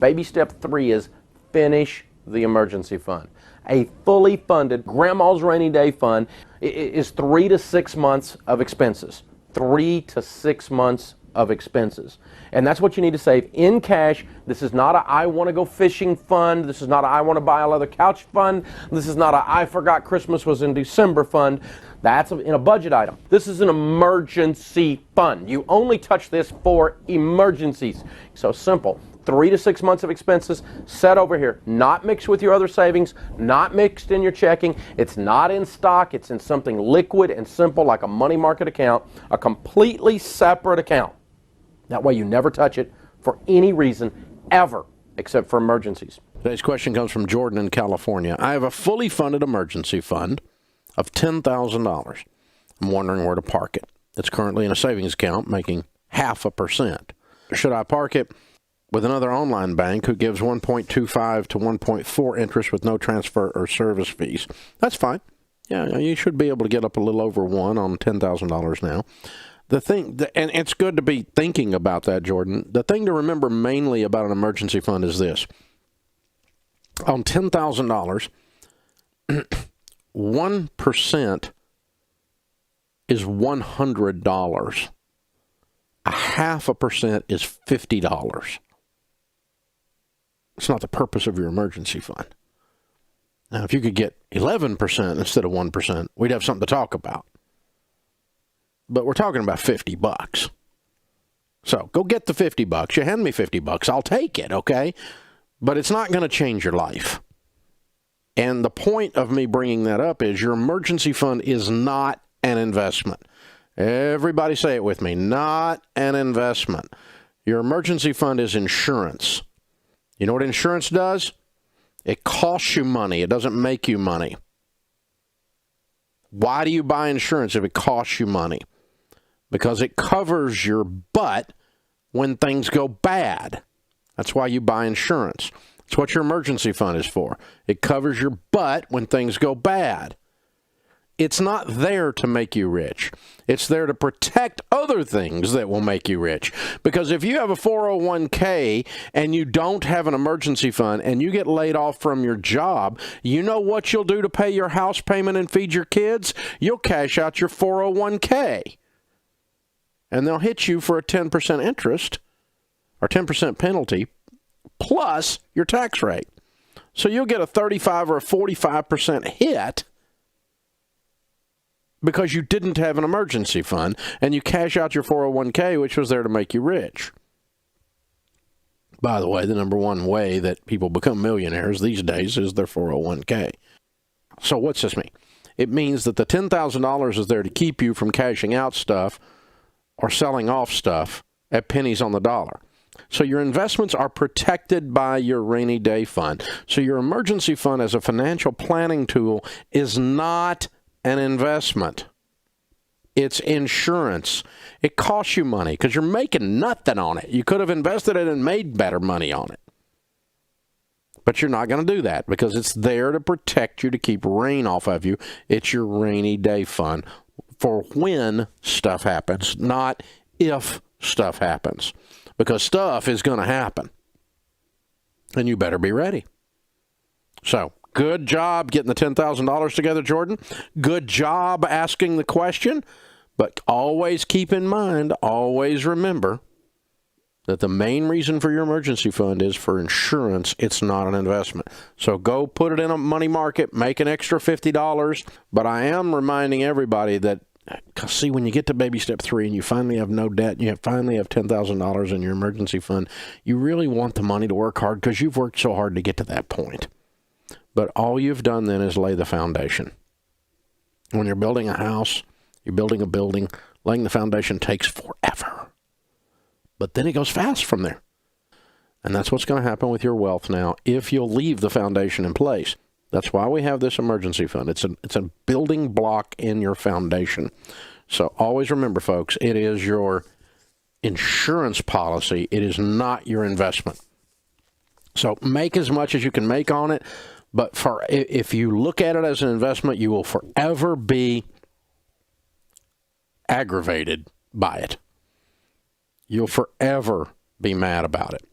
Baby step 3 is finish the emergency fund. A fully funded grandma's rainy day fund is 3 to 6 months of expenses. 3 to 6 months of expenses. And that's what you need to save in cash. This is not a I want to go fishing fund. This is not a I want to buy a leather couch fund. This is not a I forgot Christmas was in December fund. That's in a budget item. This is an emergency fund. You only touch this for emergencies. So simple. 3 to 6 months of expenses set over here, not mixed with your other savings, not mixed in your checking. It's not in stock. It's in something liquid and simple like a money market account, a completely separate account. That way you never touch it for any reason ever except for emergencies. Today's question comes from Jordan in California. I have a fully funded emergency fund of $10,000. I'm wondering where to park it. It's currently in a savings account making 0.5%. Should I park it with another online bank who gives 1.25 to 1.4 interest with no transfer or service fees? That's fine. Yeah, you should be able to get up a little over 1 on $10,000 now. The thing, and it's good to be thinking about that, Jordan. The thing to remember mainly about an emergency fund is this. On $10,000, 1% is $100. 0.5% is $50. It's not the purpose of your emergency fund. Now, if you could get 11% instead of 1%, we'd have something to talk about. But we're talking about $50. So go get the $50. You hand me $50, I'll take it, okay? But it's not going to change your life. And the point of me bringing that up is your emergency fund is not an investment. Everybody say it with me. Not an investment. Your emergency fund is insurance. You know what insurance does? It costs you money. It doesn't make you money. Why do you buy insurance if it costs you money? Because it covers your butt when things go bad. That's why you buy insurance. That's what your emergency fund is for. It covers your butt when things go bad. It's not there to make you rich. It's there to protect other things that will make you rich. Because if you have a 401k and you don't have an emergency fund and you get laid off from your job, you know what you'll do to pay your house payment and feed your kids? You'll cash out your 401k. And they'll hit you for a 10% interest or 10% penalty plus your tax rate. So you'll get a 35 or a 45% hit because you didn't have an emergency fund and you cash out your 401k, which was there to make you rich. By the way, the number one way that people become millionaires these days is their 401k. So what's this mean? It means that the $10,000 is there to keep you from cashing out stuff or selling off stuff at pennies on the dollar. So your investments are protected by your rainy day fund. So your emergency fund as a financial planning tool is not an investment. It's insurance. It costs you money because you're making nothing on it. You could have invested it and made better money on it. But you're not going to do that because it's there to protect you, to keep rain off of you. It's your rainy day fund for when stuff happens, not if stuff happens. Because stuff is going to happen. And you better be ready. So, good job getting the $10,000 together, Jordan. Good job asking the question. But always keep in mind, always remember that the main reason for your emergency fund is for insurance. It's not an investment. So go put it in a money market, make an extra $50. But I am reminding everybody that, because see, when you get to baby step 3 and you finally have no debt, and you finally have $10,000 in your emergency fund, you really want the money to work hard because you've worked so hard to get to that point. But all you've done then is lay the foundation. When you're building a house, you're building a building, laying the foundation takes forever. But then it goes fast from there. And that's what's going to happen with your wealth now if you'll leave the foundation in place. That's why we have this emergency fund. It's a building block in your foundation. So always remember, folks, it is your insurance policy. It is not your investment. So make as much as you can make on it. But if you look at it as an investment, you will forever be aggravated by it. You'll forever be mad about it.